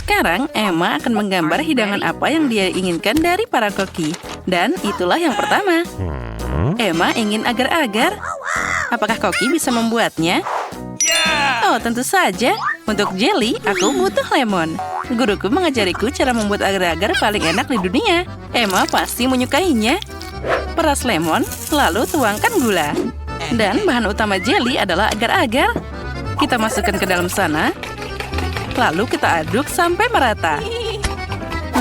Sekarang, Emma akan menggambar hidangan apa yang dia inginkan dari para koki. Dan itulah yang pertama. Emma ingin agar-agar. Apakah koki bisa membuatnya? Oh, tentu saja. Untuk jelly, aku butuh lemon. Guruku mengajariku cara membuat agar-agar paling enak di dunia. Emma pasti menyukainya. Peras lemon, lalu tuangkan gula. Dan bahan utama jelly adalah agar-agar. Kita masukkan ke dalam sana. Lalu kita aduk sampai merata.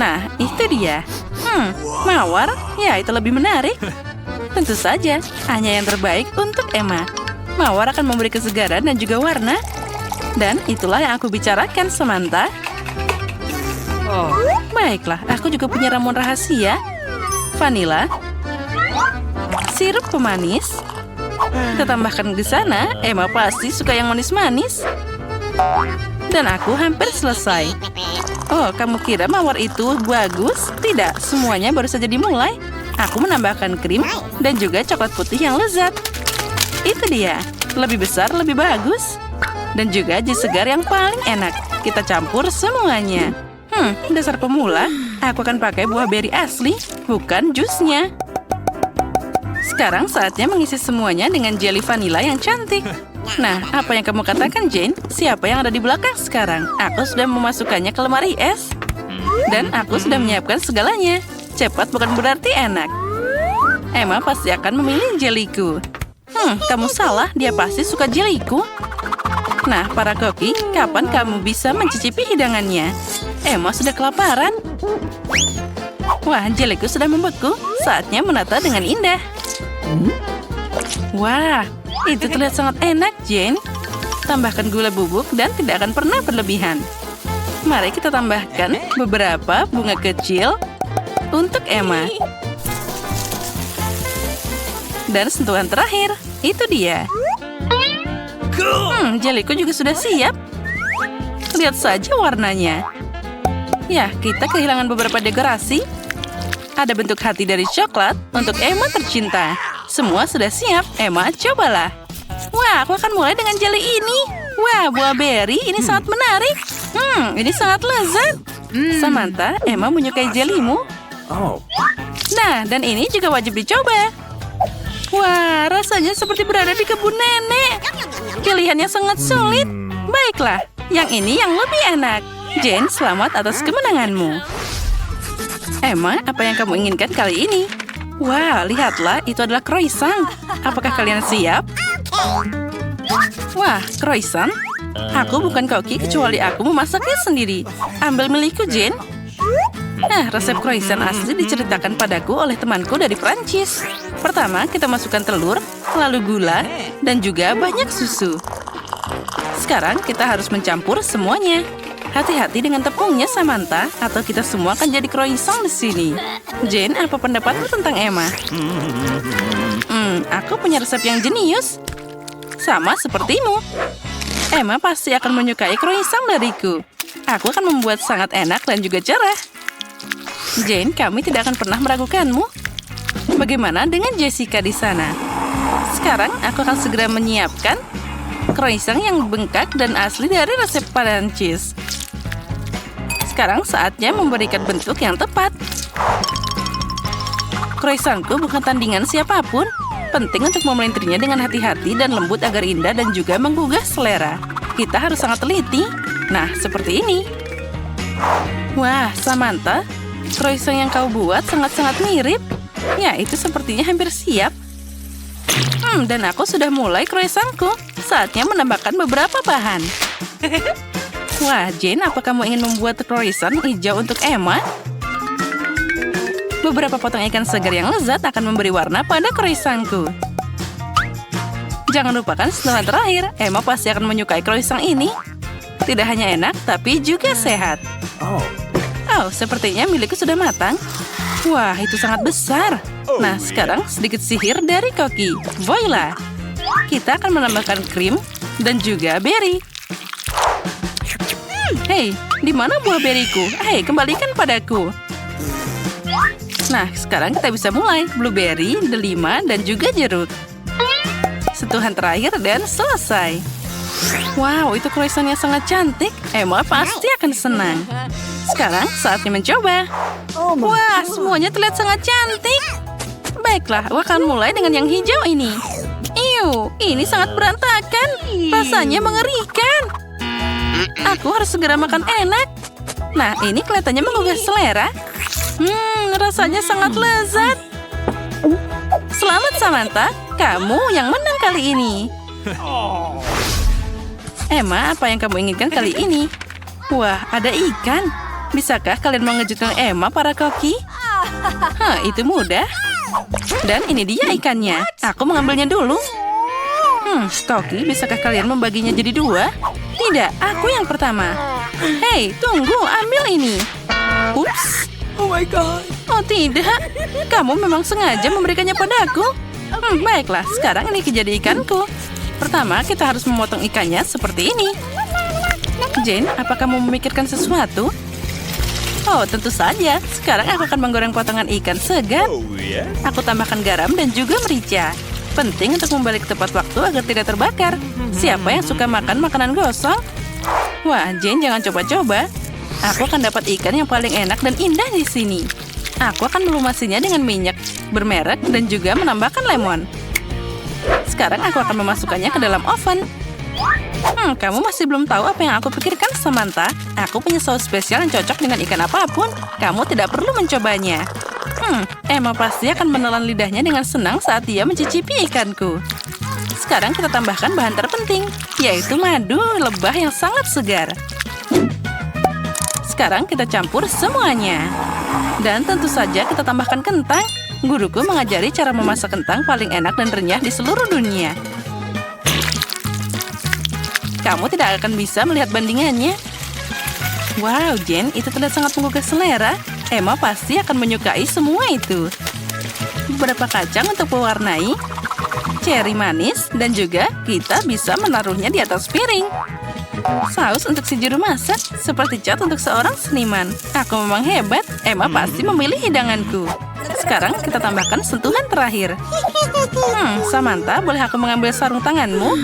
Nah, itu dia. Mawar? Ya, itu lebih menarik. Tentu saja, hanya yang terbaik untuk Emma. Mawar akan memberi kesegaran dan juga warna. Dan itulah yang aku bicarakan, Samantha. Baiklah, aku juga punya ramuan rahasia. Vanila. Sirup pemanis. Kita tambahkan di sana. Emma pasti suka yang manis-manis. Dan aku hampir selesai. Oh, kamu kira mawar itu bagus? Tidak, semuanya baru saja dimulai. Aku menambahkan krim dan juga coklat putih yang lezat. Itu dia. Lebih besar, lebih bagus. Dan juga jus segar yang paling enak. Kita campur semuanya. Dasar pemula. Aku akan pakai buah beri asli, bukan jusnya. Sekarang saatnya mengisi semuanya dengan jelly vanila yang cantik. Nah, apa yang kamu katakan, Jane? Siapa yang ada di belakang sekarang? Aku sudah memasukkannya ke lemari es. Dan aku sudah menyiapkan segalanya. Cepat bukan berarti enak. Emma pasti akan memilih jeliku. Kamu salah. Dia pasti suka jeliku. Nah, para koki, kapan kamu bisa mencicipi hidangannya? Emma sudah kelaparan. Wah, jeliku sudah membeku. Saatnya menata dengan indah. Wah, itu terlihat sangat enak, Jane. Tambahkan gula bubuk dan tidak akan pernah berlebihan. Mari kita tambahkan beberapa bunga kecil untuk Emma. Dan sentuhan terakhir, itu dia. Jeliku juga sudah siap. Lihat saja warnanya. Ya, kita kehilangan beberapa dekorasi. Ada bentuk hati dari coklat untuk Emma tercinta. Semua sudah siap. Emma, cobalah. Wah, aku akan mulai dengan jelly ini. Wah, buah beri ini sangat menarik. Ini sangat lezat. Samantha, Emma menyukai jellymu. Nah, dan ini juga wajib dicoba. Wah, rasanya seperti berada di kebun nenek. Pilihannya sangat sulit. Baiklah, yang ini yang lebih enak. Jane, selamat atas kemenanganmu. Emma, apa yang kamu inginkan kali ini? Wah, lihatlah, itu adalah croissant. Apakah kalian siap? Wah, croissant? Aku bukan koki kecuali aku memasaknya sendiri. Ambil milikku, Jane. Nah, resep croissant asli diceritakan padaku oleh temanku dari Prancis. Pertama, kita masukkan telur, lalu gula, dan juga banyak susu. Sekarang kita harus mencampur semuanya. Hati-hati dengan tepungnya, Samantha, atau kita semua akan jadi croissant di sini. Jane, apa pendapatmu tentang Emma? Aku punya resep yang jenius. Sama sepertimu. Emma pasti akan menyukai croissant dariku. Aku akan membuat sangat enak dan juga cerah. Jane, kami tidak akan pernah meragukanmu. Bagaimana dengan Jessica di sana? Sekarang aku akan segera menyiapkan croissant yang bengkak dan asli dari resep Prancis. Sekarang saatnya memberikan bentuk yang tepat. Croissantku bukan tandingan siapapun. Penting untuk memelintirnya dengan hati-hati dan lembut agar indah dan juga menggugah selera. Kita harus sangat teliti. Nah, seperti ini. Wah, Samantha, croissant yang kau buat sangat-sangat mirip. Ya, itu sepertinya hampir siap. Dan aku sudah mulai croissantku. Saatnya menambahkan beberapa bahan. Wah, Jane, apa kamu ingin membuat croissant hijau untuk Emma? Beberapa potong ikan segar yang lezat akan memberi warna pada croissantku. Jangan lupakan sentuhan terakhir. Emma pasti akan menyukai croissant ini. Tidak hanya enak, tapi juga sehat. Oh, sepertinya milikku sudah matang. Wah, itu sangat besar. Nah, sekarang sedikit sihir dari koki. Voila! Kita akan menambahkan krim dan juga beri. Hei, di mana buah beriku? Hei, kembalikan padaku. Nah, sekarang kita bisa mulai. Blueberry, delima, dan juga jeruk. Sentuhan terakhir dan selesai. Wow, itu croissant yang sangat cantik. Emma pasti akan senang. Sekarang saatnya mencoba. Wah, semuanya terlihat sangat cantik. Baiklah, aku akan mulai dengan yang hijau ini. Iu, ini sangat berantakan. Rasanya mengerikan. Aku harus segera makan enak. Nah, ini kelihatannya menggugah selera. Rasanya sangat lezat. Selamat Samantha, kamu yang menang kali ini. Emma, apa yang kamu inginkan kali ini? Wah, ada ikan. Bisakah kalian mengejutkan Emma, para koki? Itu mudah. Dan ini dia ikannya. Aku mengambilnya dulu. Koki, bisakah kalian membaginya jadi 2? Tidak, aku yang pertama. Hei, tunggu, ambil ini. Ups. Oh my god. Oh tidak, kamu memang sengaja memberikannya padaku. Baiklah, sekarang ini jadi ikanku. Pertama, kita harus memotong ikannya seperti ini. Jane, apa kamu memikirkan sesuatu? Oh, tentu saja. Sekarang aku akan menggoreng potongan ikan segar. Aku tambahkan garam dan juga merica. Penting untuk membalik tepat waktu agar tidak terbakar. Siapa yang suka makan makanan gosong? Wah, Jane, jangan coba-coba. Aku akan dapat ikan yang paling enak dan indah di sini. Aku akan melumasinya dengan minyak bermerek dan juga menambahkan lemon. Sekarang aku akan memasukkannya ke dalam oven. Kamu masih belum tahu apa yang aku pikirkan, Samantha? Aku punya saus spesial yang cocok dengan ikan apapun. Kamu tidak perlu mencobanya. Emma pasti akan menelan lidahnya dengan senang saat dia mencicipi ikanku. Sekarang kita tambahkan bahan terpenting, yaitu madu lebah yang sangat segar. Sekarang kita campur semuanya. Dan tentu saja kita tambahkan kentang. Guruku mengajari cara memasak kentang paling enak dan renyah di seluruh dunia. Kamu tidak akan bisa melihat bandingannya. Wow, Jane, itu terlihat sangat menggugah selera. Emma pasti akan menyukai semua itu. Beberapa kacang untuk mewarnai, ceri manis, dan juga kita bisa menaruhnya di atas piring. Saus untuk si juru masak, seperti cat untuk seorang seniman. Aku memang hebat, Emma pasti memilih hidanganku. Sekarang kita tambahkan sentuhan terakhir. Samantha, boleh aku mengambil sarung tanganmu?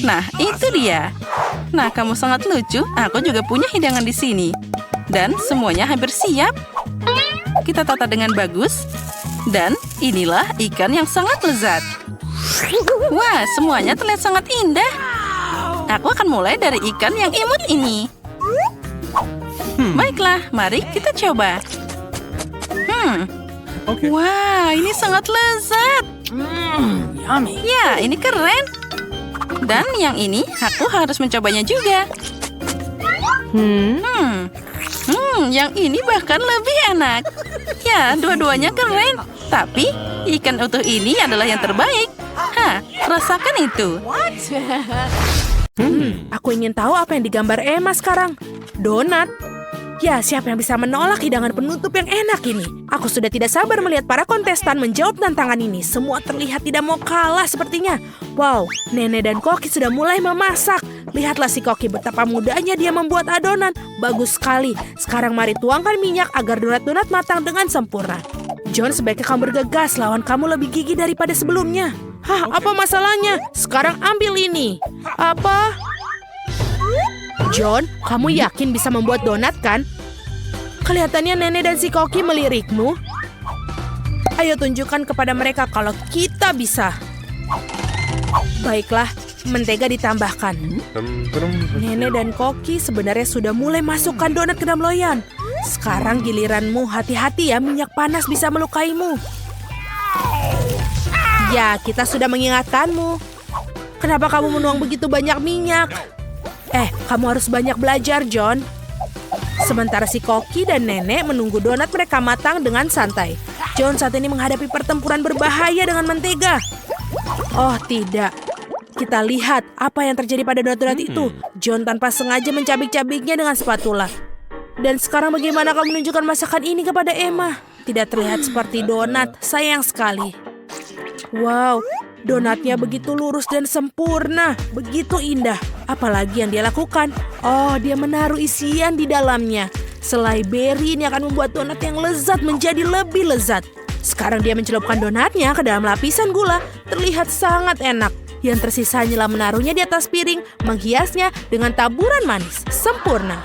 Nah, itu dia. Nah, kamu sangat lucu. Aku juga punya hidangan di sini. Dan semuanya hampir siap. Kita tata dengan bagus. Dan inilah ikan yang sangat lezat. Wah, semuanya terlihat sangat indah. Aku akan mulai dari ikan yang imut ini. Baiklah, mari kita coba. Wah, ini sangat lezat. Yummy. Ya, ini keren. Dan yang ini, aku harus mencobanya juga. Yang ini bahkan lebih enak. Ya, dua-duanya keren. Tapi, ikan utuh ini adalah yang terbaik. Rasakan itu. Aku ingin tahu apa yang digambar Emma sekarang. Donat. Ya, siapa yang bisa menolak hidangan penutup yang enak ini? Aku sudah tidak sabar melihat para kontestan menjawab tantangan ini. Semua terlihat tidak mau kalah sepertinya. Wow, Nenek dan Koki sudah mulai memasak. Lihatlah si Koki, betapa mudahnya dia membuat adonan. Bagus sekali. Sekarang mari tuangkan minyak agar donat-donat matang dengan sempurna. John, sebaiknya kamu bergegas. Lawan kamu lebih gigih daripada sebelumnya. Apa masalahnya? Sekarang ambil ini. Apa? John, kamu yakin bisa membuat donat, kan? Kelihatannya Nenek dan si Koki melirikmu. Ayo tunjukkan kepada mereka kalau kita bisa. Baiklah, mentega ditambahkan. Nenek dan Koki sebenarnya sudah mulai masukkan donat ke dalam loyang. Sekarang giliranmu, hati-hati ya, minyak panas bisa melukaimu. Ya, kita sudah mengingatkanmu. Kenapa kamu menuang begitu banyak minyak? Kamu harus banyak belajar, John. Sementara si Koki dan Nenek menunggu donat mereka matang dengan santai. John saat ini menghadapi pertempuran berbahaya dengan mentega. Oh, tidak. Kita lihat apa yang terjadi pada donat-donat itu. John tanpa sengaja mencabik-cabiknya dengan spatula. Dan sekarang bagaimana kamu menunjukkan masakan ini kepada Emma? Tidak terlihat seperti donat, sayang sekali. Wow, donatnya begitu lurus dan sempurna, begitu indah. Apalagi yang dia lakukan? Oh, dia menaruh isian di dalamnya. Selai beri ini akan membuat donat yang lezat menjadi lebih lezat. Sekarang dia mencelupkan donatnya ke dalam lapisan gula. Terlihat sangat enak. Yang tersisa hanyalah menaruhnya di atas piring, menghiasnya dengan taburan manis. Sempurna.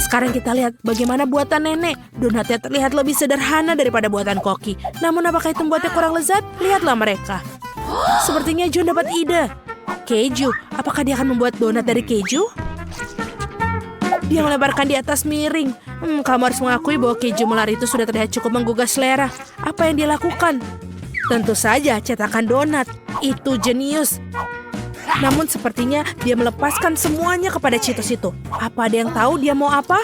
Sekarang kita lihat bagaimana buatan nenek. Donatnya terlihat lebih sederhana daripada buatan Koki. Namun apakah itu membuatnya kurang lezat? Lihatlah mereka. Sepertinya John dapat ide. Keju, apakah dia akan membuat donat dari keju? Dia melebarkan di atas miring. Kamu harus mengakui bahwa keju melar itu sudah terlihat cukup menggugah selera. Apa yang dia lakukan? Tentu saja cetakan donat. Itu jenius. Namun sepertinya dia melepaskan semuanya kepada Cheetos itu. Apa ada yang tahu dia mau apa?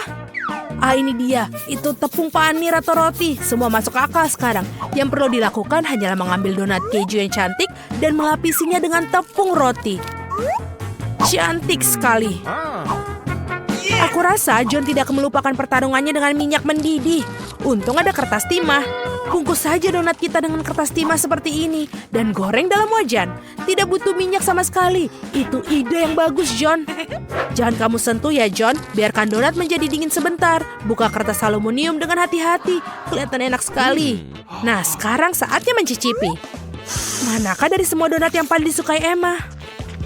Ini dia. Itu tepung panir atau roti. Semua masuk akal sekarang. Yang perlu dilakukan hanyalah mengambil donat keju yang cantik dan melapisinya dengan tepung roti. Cantik sekali. Aku rasa John tidak akan melupakan pertarungannya dengan minyak mendidih. Untung ada kertas timah. Bungkus saja donat kita dengan kertas timah seperti ini dan goreng dalam wajan. Tidak butuh minyak sama sekali. Itu ide yang bagus, John. Jangan kamu sentuh ya, John. Biarkan donat menjadi dingin sebentar. Buka kertas aluminium dengan hati-hati. Kelihatan enak sekali. Nah, sekarang saatnya mencicipi. Manakah dari semua donat yang paling disukai Emma?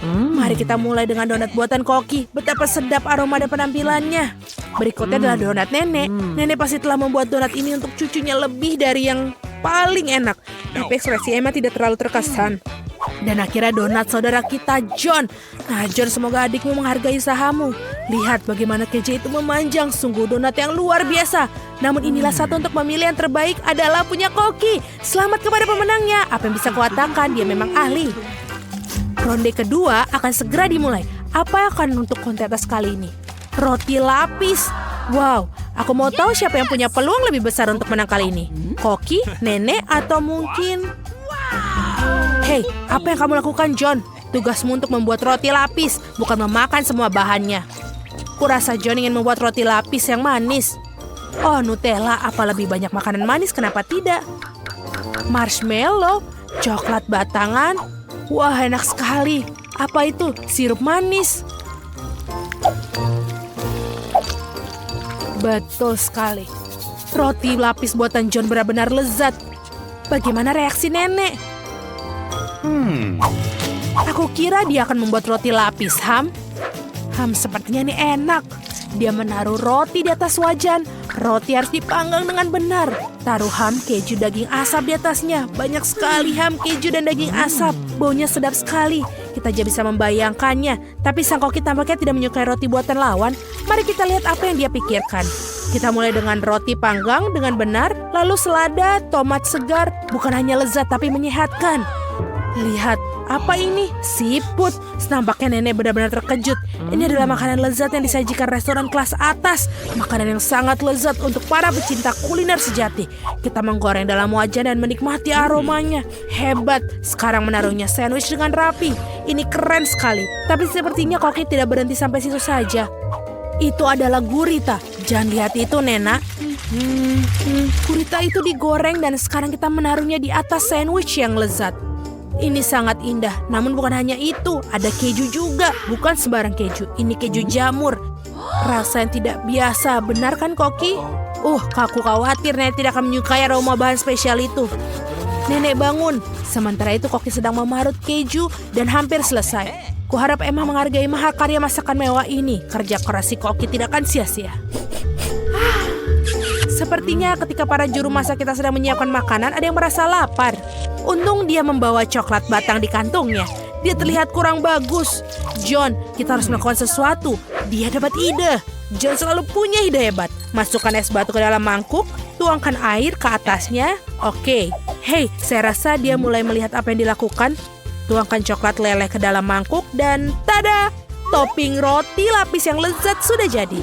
Mari kita mulai dengan donat buatan Koki. Betapa sedap aroma dan penampilannya. Berikutnya adalah donat nenek. Nenek pasti telah membuat donat ini untuk cucunya lebih dari yang paling enak. Tapi ekspresi Emma tidak terlalu terkesan. Dan akhirnya donat saudara kita, John. Nah, John, semoga adikmu menghargai usahamu. Lihat bagaimana keju itu memanjang. Sungguh donat yang luar biasa. Namun inilah satu untuk memilih yang terbaik adalah punya Koki. Selamat kepada pemenangnya. Apa yang bisa kukatakan, dia memang ahli. Ronde kedua akan segera dimulai. Apa yang akan untuk kontes kali ini? Roti lapis. Wow, aku mau tahu siapa yang punya peluang lebih besar untuk menang kali ini. Koki, nenek, atau mungkin... Hei, apa yang kamu lakukan, John? Tugasmu untuk membuat roti lapis, bukan memakan semua bahannya. Kurasa John ingin membuat roti lapis yang manis. Oh, Nutella, apa lebih banyak makanan manis, kenapa tidak? Marshmallow, coklat batangan. Wah, enak sekali. Apa itu? Sirup manis. Betul sekali. Roti lapis buatan John benar-benar lezat. Bagaimana reaksi nenek? Aku kira dia akan membuat roti lapis, Ham. Sepertinya ini enak. Dia menaruh roti di atas wajan. Roti harus dipanggang dengan benar. Taruh ham, keju, daging asap di atasnya. Banyak sekali ham, keju, dan daging asap. Baunya sedap sekali. Kita aja bisa membayangkannya. Tapi sang Koki tampaknya tidak menyukai roti buatan lawan. Mari kita lihat apa yang dia pikirkan. Kita mulai dengan roti panggang dengan benar. Lalu selada, tomat segar. Bukan hanya lezat tapi menyehatkan. Lihat, apa ini? Siput. Nampaknya nenek benar-benar terkejut. Ini adalah makanan lezat yang disajikan restoran kelas atas. Makanan yang sangat lezat untuk para pecinta kuliner sejati. Kita menggoreng dalam wajan dan menikmati aromanya. Hebat. Sekarang menaruhnya sandwich dengan rapi. Ini keren sekali. Tapi sepertinya Koki tidak berhenti sampai situ saja. Itu adalah gurita. Jangan lihat itu, Nena. Gurita itu digoreng dan sekarang kita menaruhnya di atas sandwich yang lezat. Ini sangat indah, namun bukan hanya itu, ada keju juga, bukan sembarang keju, ini keju jamur. Rasa yang tidak biasa, benar kan Koki? Aku khawatir nenek tidak akan menyukai aroma bahan spesial itu. Nenek bangun, sementara itu Koki sedang memarut keju dan hampir selesai. Kuharap Emma menghargai mahakarya masakan mewah ini, kerja keras si Koki tidak akan sia-sia. Sepertinya ketika para juru masak kita sedang menyiapkan makanan, ada yang merasa lapar. Untung dia membawa coklat batang di kantongnya. Dia terlihat kurang bagus. John, kita harus melakukan sesuatu. Dia dapat ide. John selalu punya ide hebat. Masukkan es batu ke dalam mangkuk, tuangkan air ke atasnya. Oke. Hei, saya rasa dia mulai melihat apa yang dilakukan. Tuangkan coklat leleh ke dalam mangkuk dan tada! Topping roti lapis yang lezat sudah jadi.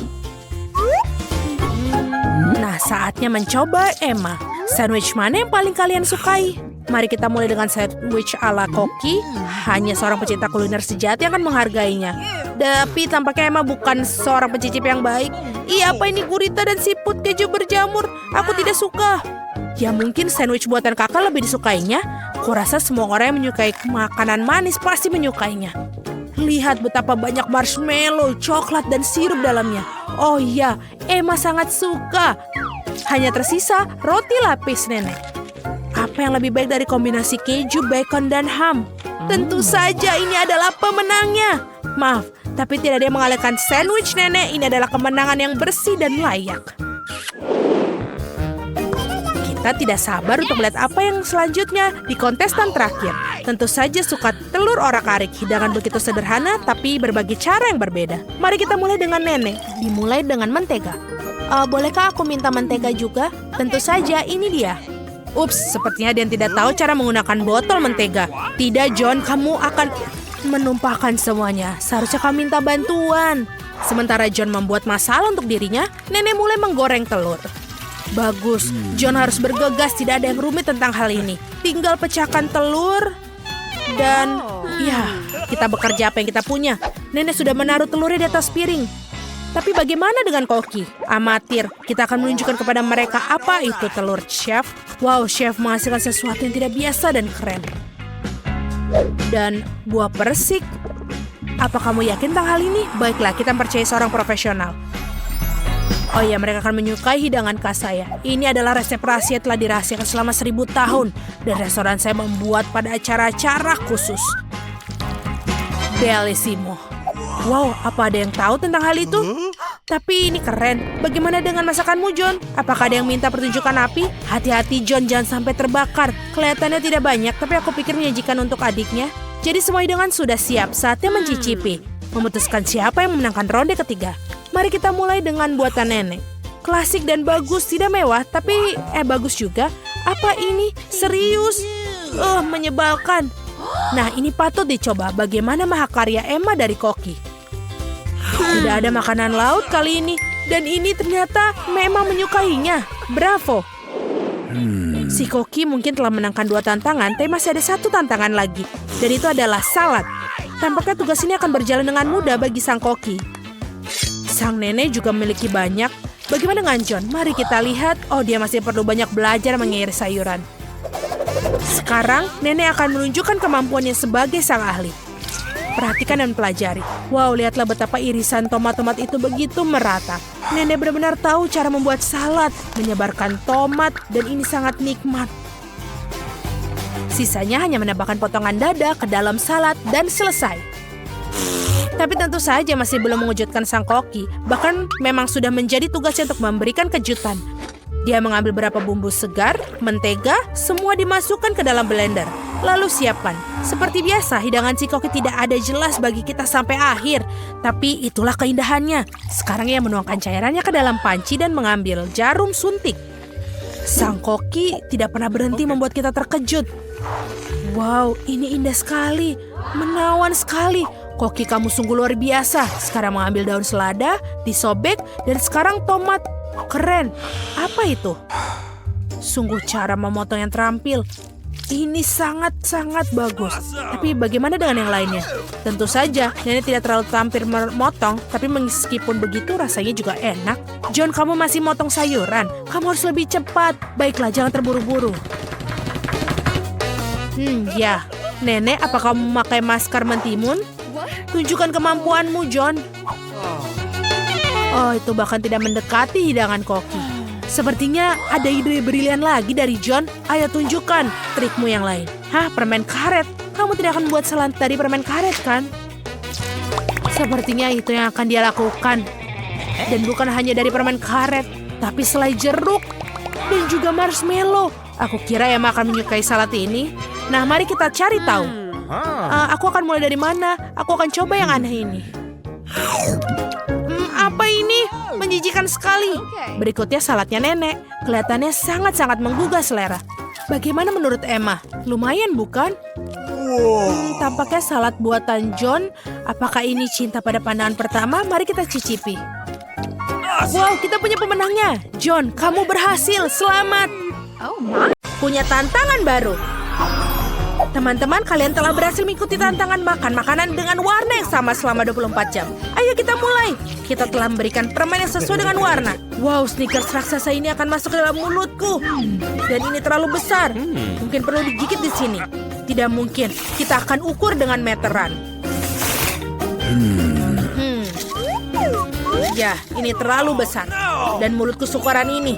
Nah, saatnya mencoba Emma. Sandwich mana yang paling kalian sukai? Mari kita mulai dengan sandwich ala Koki. Hanya seorang pecinta kuliner sejati yang akan menghargainya. Tapi tampaknya Emma bukan seorang pencicip yang baik. Apa ini gurita dan siput keju berjamur? Aku tidak suka. Ya mungkin sandwich buatan kakak lebih disukainya. Kurasa semua orang yang menyukai makanan manis pasti menyukainya. Lihat betapa banyak marshmallow, coklat, dan sirup dalamnya. Oh iya, Emma sangat suka. Hanya tersisa roti lapis nenek. Apa yang lebih baik dari kombinasi keju, bacon, dan ham? Tentu saja ini adalah pemenangnya. Maaf, tapi tidak ada yang mengalahkan sandwich nenek. Ini adalah kemenangan yang bersih dan layak. Kita tidak sabar untuk melihat apa yang selanjutnya di kontestan terakhir. Tentu saja suka telur orak-arik. Hidangan begitu sederhana, tapi berbagai cara yang berbeda. Mari kita mulai dengan nenek. Dimulai dengan mentega. Bolehkah aku minta mentega juga? Tentu saja, ini dia. Ups, sepertinya dia tidak tahu cara menggunakan botol mentega. Tidak, John, kamu akan menumpahkan semuanya. Seharusnya kamu minta bantuan. Sementara John membuat masalah untuk dirinya, nenek mulai menggoreng telur. Bagus, John harus bergegas, tidak ada yang rumit tentang hal ini. Tinggal pecahkan telur dan ya, kita bekerja apa yang kita punya. Nenek sudah menaruh telurnya di atas piring. Tapi bagaimana dengan Koki? Amatir, kita akan menunjukkan kepada mereka apa itu telur, chef. Wow, chef menghasilkan sesuatu yang tidak biasa dan keren. Dan buah persik. Apa kamu yakin tentang hal ini? Baiklah, kita percaya seorang profesional. Oh ya, mereka akan menyukai hidangan khas saya. Ini adalah resep rahasia yang telah dirahasiakan selama 1000 tahun. Dan restoran saya membuat pada acara-acara khusus. Bellissimo. Wow, apa ada yang tahu tentang hal itu? Tapi ini keren. Bagaimana dengan masakanmu, John? Apakah ada yang minta pertunjukan api? Hati-hati, John, jangan sampai terbakar. Kelihatannya tidak banyak, tapi aku pikir menyajikan untuk adiknya. Jadi semua hidangan sudah siap. Saatnya mencicipi. Memutuskan siapa yang memenangkan ronde ketiga. Mari kita mulai dengan buatan nenek. Klasik dan bagus, tidak mewah, tapi bagus juga. Apa ini? Serius? Menyebalkan. Nah, ini patut dicoba. Bagaimana mahakarya Emma dari Koki? Tidak ada makanan laut kali ini. Dan ini ternyata memang menyukainya. Bravo. Si Koki mungkin telah menangkan 2 tantangan, tapi masih ada 1 tantangan lagi. Dan itu adalah salad. Tampaknya tugas ini akan berjalan dengan mudah bagi sang Koki. Sang nenek juga memiliki banyak. Bagaimana dengan John? Mari kita lihat. Oh, dia masih perlu banyak belajar mengiris sayuran. Sekarang, nenek akan menunjukkan kemampuannya sebagai sang ahli. Perhatikan dan pelajari. Wow, lihatlah betapa irisan tomat-tomat itu begitu merata. Nenek benar-benar tahu cara membuat salad, menyebarkan tomat, dan ini sangat nikmat. Sisanya hanya menambahkan potongan dada ke dalam salad dan selesai. Tapi tentu saja masih belum mengejutkan sang Koki. Bahkan memang sudah menjadi tugasnya untuk memberikan kejutan. Dia mengambil beberapa bumbu segar, mentega, semua dimasukkan ke dalam blender. Lalu siapkan. Seperti biasa, hidangan si Koki tidak ada jelas bagi kita sampai akhir. Tapi itulah keindahannya. Sekarang ia menuangkan cairannya ke dalam panci dan mengambil jarum suntik. Sang Koki tidak pernah berhenti membuat kita terkejut. Wow, ini indah sekali. Menawan sekali. Koki, kamu sungguh luar biasa. Sekarang mengambil daun selada, disobek, dan sekarang tomat. Keren. Apa itu? Sungguh cara memotong yang terampil. Ini sangat-sangat bagus. Tapi bagaimana dengan yang lainnya? Tentu saja, nenek tidak terlalu tampil memotong, tapi meskipun begitu rasanya juga enak. John, kamu masih motong sayuran. Kamu harus lebih cepat. Baiklah, jangan terburu-buru. Ya. Nenek, apa kamu memakai masker mentimun? Tunjukkan kemampuanmu, John. Oh, itu bahkan tidak mendekati hidangan Koki. Sepertinya ada ide brilian lagi dari John. Ayo tunjukkan trikmu yang lain. Hah, permen karet? Kamu tidak akan membuat salad dari permen karet, kan? Sepertinya itu yang akan dia lakukan. Dan bukan hanya dari permen karet, tapi selai jeruk dan juga marshmallow. Aku kira Emma akan menyukai salad ini. Nah, mari kita cari tahu. Aku akan mulai dari mana? Aku akan coba yang aneh ini. Apa ini? Menjijikan sekali. Berikutnya saladnya nenek. Kelihatannya sangat-sangat menggugah selera. Bagaimana menurut Emma? Lumayan bukan? Tampaknya salad buatan John. Apakah ini cinta pada pandangan pertama? Mari kita cicipi. Wow, kita punya pemenangnya. John, kamu berhasil. Selamat. Punya tantangan baru. Teman-teman, kalian telah berhasil mengikuti tantangan makan makanan dengan warna yang sama selama 24 jam. Ayo kita mulai. Kita telah memberikan permen yang sesuai dengan warna. Wow, Snickers raksasa ini akan masuk ke dalam mulutku. Dan ini terlalu besar. Mungkin perlu digigit di sini. Tidak mungkin. Kita akan ukur dengan meteran. Ya, ini terlalu besar. Dan mulutku syukuran ini.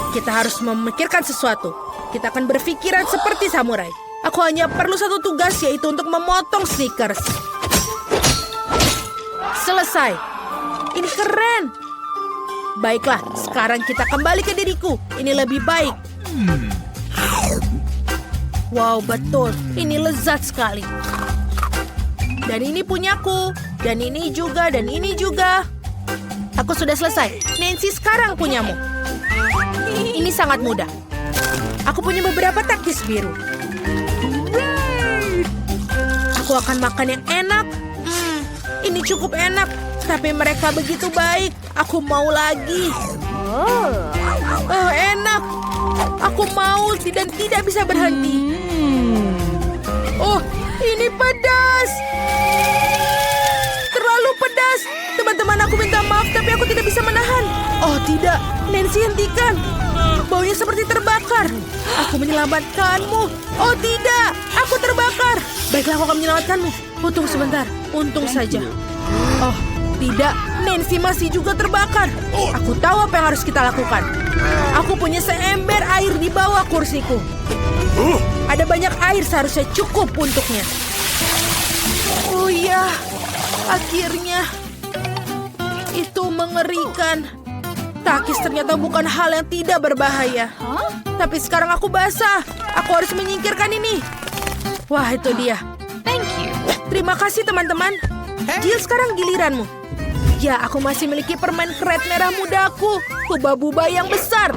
Kita harus memikirkan sesuatu. Kita akan berpikiran seperti samurai. Aku hanya perlu satu tugas, yaitu untuk memotong Snickers. Selesai. Ini keren. Baiklah, sekarang kita kembali ke diriku. Ini lebih baik. Wow, betul. Ini lezat sekali. Dan ini punyaku. Dan ini juga, dan ini juga. Aku sudah selesai. Nancy, sekarang punyamu. Ini sangat mudah. Aku punya beberapa taktis biru. Aku akan makan yang enak. Ini cukup enak. Tapi mereka begitu baik. Aku mau lagi. Oh, enak. Aku mau dan tidak bisa berhenti. Oh, ini pedas. Terlalu pedas. Teman-teman, aku minta maaf, tapi aku tidak bisa menahan. Oh, tidak. Nancy, hentikan. Baunya seperti terbakar. Aku menyelamatkanmu. Oh, tidak. Aku terbakar. Baiklah, aku akan menyelamatkanmu. Tunggu sebentar. Untung saja. Oh, tidak. Nancy masih juga terbakar. Aku tahu apa yang harus kita lakukan. Aku punya seember air di bawah kursiku. Ada banyak air, seharusnya cukup untuknya. Oh ya, akhirnya. Itu mengerikan. Takis ternyata bukan hal yang tidak berbahaya. Tapi sekarang aku basah. Aku harus menyingkirkan ini. Wah, itu dia. Terima kasih, teman-teman. Jill, sekarang giliranmu. Ya, aku masih memiliki permen keret merah mudaku. Buba-buba yang besar.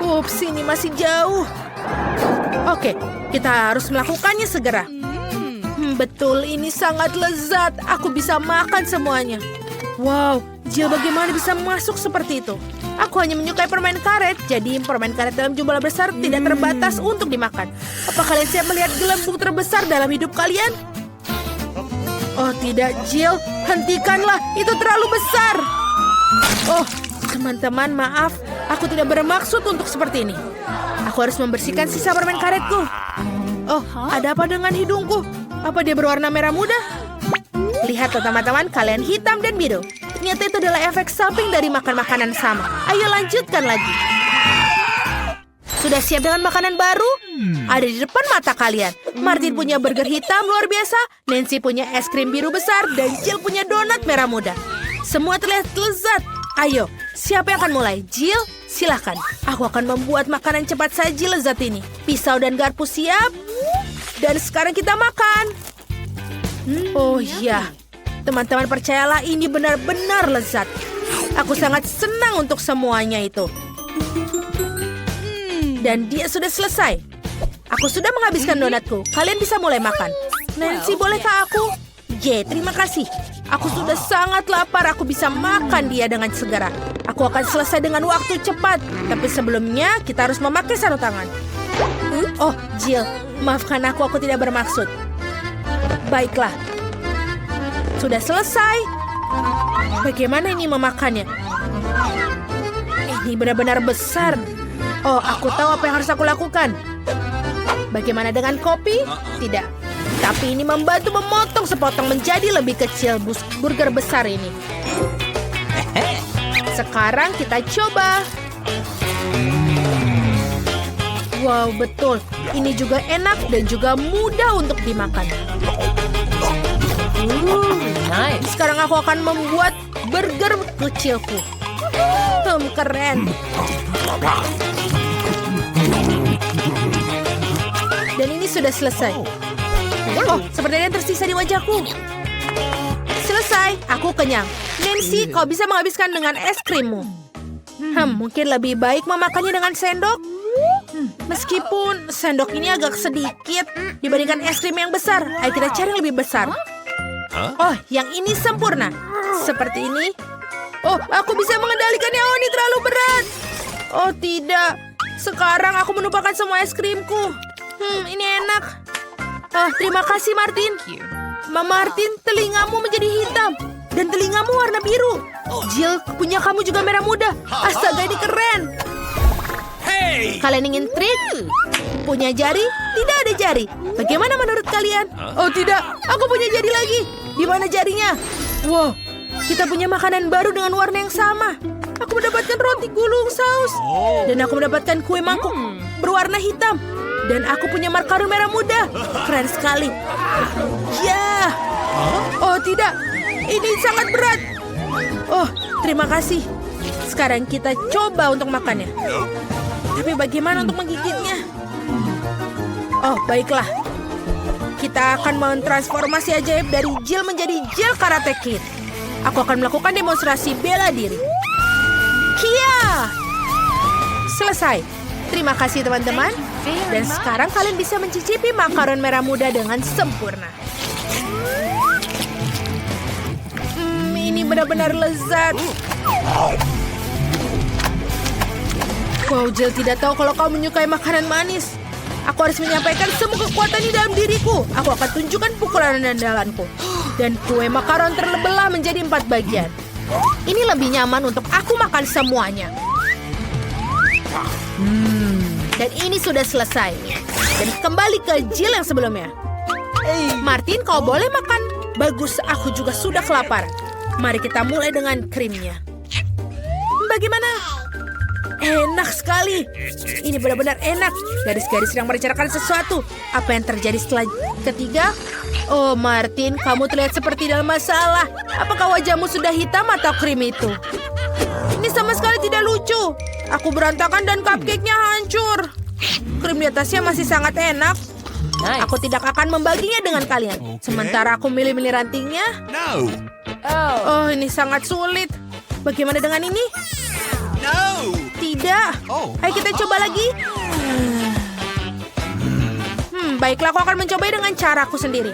Ups, ini masih jauh. Oke, kita harus melakukannya segera. Betul, ini sangat lezat. Aku bisa makan semuanya. Wow, Jill, bagaimana bisa masuk seperti itu? Aku hanya menyukai permen karet. Jadi permen karet dalam jumlah besar tidak terbatas untuk dimakan. Apa kalian siap melihat gelembung terbesar dalam hidup kalian? Oh tidak, Jill, hentikanlah, itu terlalu besar. Oh, teman-teman, maaf, aku tidak bermaksud untuk seperti ini. Aku harus membersihkan sisa permen karetku. Oh, ada apa dengan hidungku? Apa dia berwarna merah muda? Lihat teman-teman, kalian hitam dan biru. Ternyata itu adalah efek samping dari makan makanan sama. Ayo lanjutkan lagi. Sudah siap dengan makanan baru? Ada di depan mata kalian. Martin punya burger hitam luar biasa, Nancy punya es krim biru besar, dan Jill punya donat merah muda. Semua terlihat lezat. Ayo, siapa yang akan mulai? Jill, silahkan. Aku akan membuat makanan cepat saji lezat ini. Pisau dan garpu siap. Dan sekarang kita makan. Oh iya, teman-teman, percayalah ini benar-benar lezat. Aku sangat senang untuk semuanya itu. Dan dia sudah selesai. Aku sudah menghabiskan donatku. Kalian bisa mulai makan. Nancy, bolehkah aku? Terima kasih. Aku sudah sangat lapar. Aku bisa makan dia dengan segera. Aku akan selesai dengan waktu cepat. Tapi sebelumnya, kita harus memakai sarung tangan. Oh, Jill, maafkan aku tidak bermaksud. Baiklah. Sudah selesai. Bagaimana ini memakannya? Ini benar-benar besar. Oh, aku tahu apa yang harus aku lakukan. Bagaimana dengan kopi? Tidak. Tapi ini membantu memotong sepotong menjadi lebih kecil burger besar ini. Sekarang kita coba. Wow, betul. Ini juga enak dan juga mudah untuk dimakan. Nice. Sekarang aku akan membuat burger kecilku. Keren. Dan ini sudah selesai. Oh, seperti ada yang tersisa di wajahku. Selesai, aku kenyang. Nancy, kau bisa menghabiskan dengan es krimmu. Mungkin lebih baik memakannya dengan sendok. Meskipun sendok ini agak sedikit dibandingkan es krim yang besar. Ayo kita cari yang lebih besar. Oh, yang ini sempurna. Seperti ini. Oh, aku bisa mengendalikannya. Oh, ini terlalu berat. Oh, tidak. Sekarang aku menumpahkan semua es krimku. Ini enak. Terima kasih, Martin. Mama Martin, telingamu menjadi hitam. Dan telingamu warna biru. Jill, punya kamu juga merah muda. Astaga, ini keren. Kalian ingin trik? Punya jari? Tidak ada jari. Bagaimana menurut kalian? Oh tidak, aku punya jari lagi. Di mana jarinya? Wow, kita punya makanan baru dengan warna yang sama. Aku mendapatkan roti gulung saus. Dan aku mendapatkan kue mangkuk. berwarna hitam. Dan aku punya makaron merah muda. Keren sekali. Ya. Oh tidak, ini sangat berat. Oh, terima kasih. Sekarang kita coba untuk makannya. Tapi bagaimana untuk menggigitnya? Oh, baiklah. Kita akan mentransformasi ajaib dari Jill menjadi Jill Karate Kid. Aku akan melakukan demonstrasi bela diri. Kia! Selesai. Terima kasih teman-teman. Dan sekarang kalian bisa mencicipi makaron merah muda dengan sempurna. Ini benar-benar lezat. Wow, Jill tidak tahu kalau kau menyukai makanan manis. Aku harus menyampaikan semua kekuatan di dalam diriku. Aku akan tunjukkan pukulan andalanku. Dan kue makaron terbelah menjadi 4 bagian. Ini lebih nyaman untuk aku makan semuanya. Dan ini sudah selesai. Dan kembali ke Jill yang sebelumnya. Martin, kau boleh makan. Bagus, aku juga sudah kelaparan. Mari kita mulai dengan krimnya. Bagaimana? Enak sekali. Ini benar-benar enak. Garis-garis yang merencanakan sesuatu. Apa yang terjadi setelah ketiga? Oh, Martin, kamu terlihat seperti dalam masalah. Apakah wajahmu sudah hitam atau krim itu? Ini sama sekali tidak lucu. Aku berantakan dan cupcake-nya hancur. Krim di atasnya masih sangat enak. Aku tidak akan membaginya dengan kalian. Sementara aku milih-milih rantingnya. Oh, ini sangat sulit. Bagaimana dengan ini? Tidak. Ayo kita coba lagi. Baiklah, aku akan mencoba dengan caraku sendiri.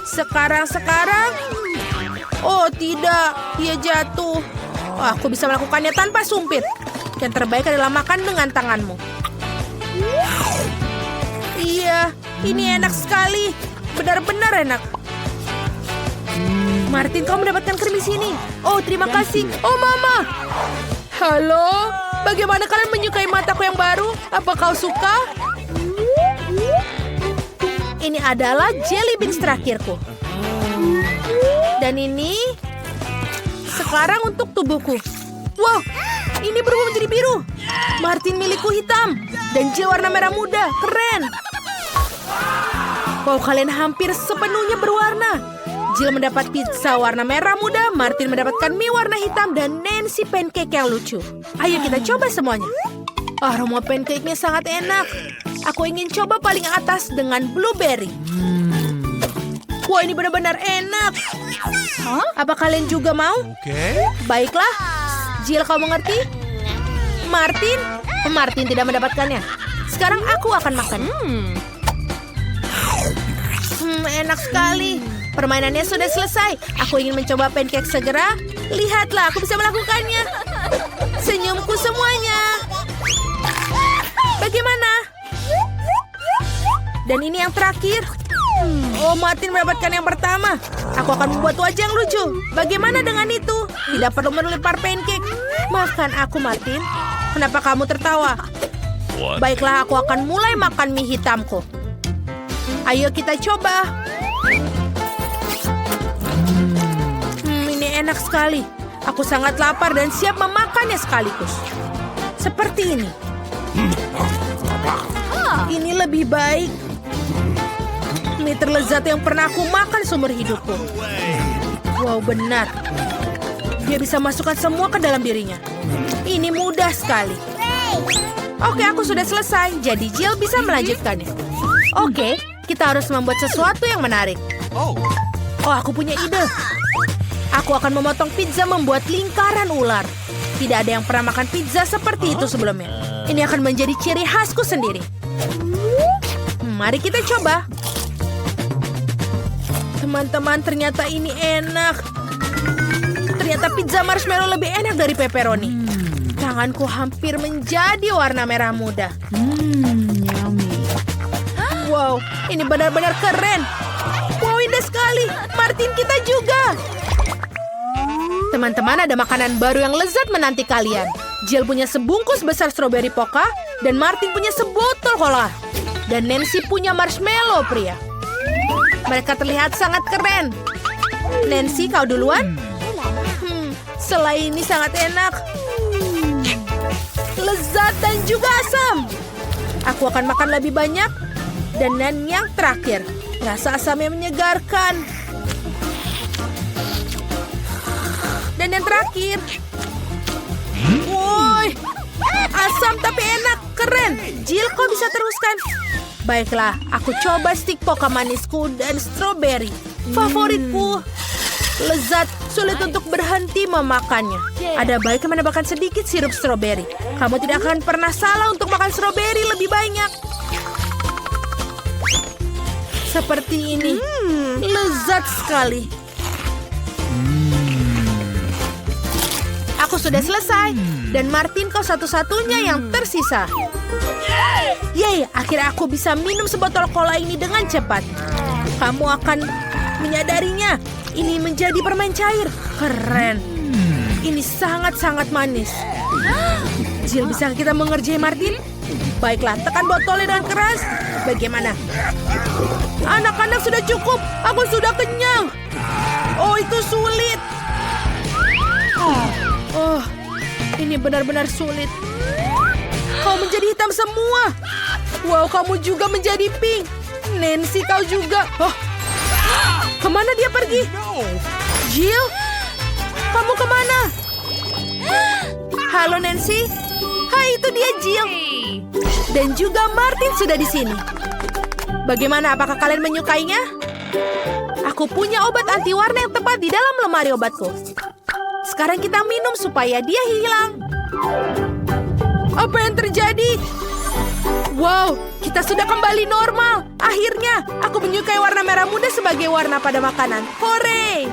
Sekarang. Oh, tidak. Dia jatuh. Oh, aku bisa melakukannya tanpa sumpit. Yang terbaik adalah makan dengan tanganmu. Iya, ini enak sekali. Benar-benar enak. Martin, kau mendapatkan krim di sini. Oh, terima kasih. Oh, Mama. Halo, bagaimana kalian menyukai mataku yang baru? Apa kau suka? Ini adalah jelly beans terakhirku. Dan ini sekarang untuk tubuhku. Wow, ini berubah menjadi biru. Martin milikku hitam. Dan Jill warna merah muda. Keren. Wow, kalian hampir sepenuhnya berwarna. Jill mendapat pizza warna merah muda, Martin mendapatkan mie warna hitam, dan Nancy pancake yang lucu. Ayo kita coba semuanya. Aroma pancake-nya sangat enak. Aku ingin coba paling atas dengan blueberry. Wah, ini benar-benar enak. Apa kalian juga mau? Baiklah. Jill, kau mengerti? Martin tidak mendapatkannya. Sekarang aku akan makan. Enak sekali. Permainannya sudah selesai. Aku ingin mencoba pancake segera. Lihatlah, aku bisa melakukannya. Senyumku semuanya. Bagaimana? Dan ini yang terakhir. Oh, Martin mendapatkan yang pertama. Aku akan membuat wajah yang lucu. Bagaimana dengan itu? Tidak perlu melempar pancake. Makan aku, Martin. Kenapa kamu tertawa? Baiklah, aku akan mulai makan mie hitamku. Ayo kita coba. Ini enak sekali. Aku sangat lapar dan siap memakannya sekaligus. Seperti ini. Ini lebih baik. Mie terlezat yang pernah aku makan seumur hidupku. Wow, benar. Dia bisa masukkan semua ke dalam dirinya. Ini mudah sekali. Oke, aku sudah selesai. Jadi Jill bisa melanjutkannya. Oke, kita harus membuat sesuatu yang menarik. Oh, aku punya ide. Aku akan memotong pizza membuat lingkaran ular. Tidak ada yang pernah makan pizza seperti itu sebelumnya. Ini akan menjadi ciri khasku sendiri. Mari kita coba. Teman-teman, ternyata ini enak. Ternyata pizza marshmallow lebih enak dari pepperoni. Tanganku hampir menjadi warna merah muda. Yummy. Wow, ini benar-benar keren. Wow, indah sekali. Martin, kita juga. Teman-teman, ada makanan baru yang lezat menanti kalian. Jill punya sebungkus besar stroberi poka, dan Martin punya sebotol cola. Dan Nancy punya marshmallow pria. Mereka terlihat sangat keren. Nancy, kau duluan? Selai ini sangat enak. Lezat dan juga asam. Aku akan makan lebih banyak. Dan yang terakhir, rasa asamnya menyegarkan. Dan yang terakhir. Woi, asam tapi enak, keren. Jill, kok bisa teruskan? Baiklah, aku coba stik poka manisku dan stroberi. Favoritku. Lezat, sulit untuk berhenti memakannya. Ada baiknya menambahkan sedikit sirup stroberi. Kamu tidak akan pernah salah untuk makan stroberi lebih banyak. Seperti ini. Lezat sekali. Aku sudah selesai. Dan Martin, kau satu-satunya yang tersisa. Yeay, akhirnya aku bisa minum sebotol cola ini dengan cepat. Kamu akan menyadarinya. Ini menjadi permen cair. Keren. Ini sangat-sangat manis. Jill, bisa kita mengerjai Martin? Baiklah, tekan botolnya dengan keras. Bagaimana? Anak-anak, sudah cukup. Aku sudah kenyang. Oh, itu sulit. Oh, ini benar-benar sulit. Kau menjadi hitam semua. Wow, kamu juga menjadi pink. Nancy, kau juga. Oh, kemana dia pergi? Jill, kamu kemana? Halo Nancy. Hai, itu dia Jill. Dan juga Martin sudah di sini. Bagaimana, apakah kalian menyukainya? Aku punya obat anti warna yang tepat di dalam lemari obatku. Sekarang kita minum supaya dia hilang. Apa yang terjadi? Wow, kita sudah kembali normal. Akhirnya, aku menyukai warna merah muda sebagai warna pada makanan. Hore!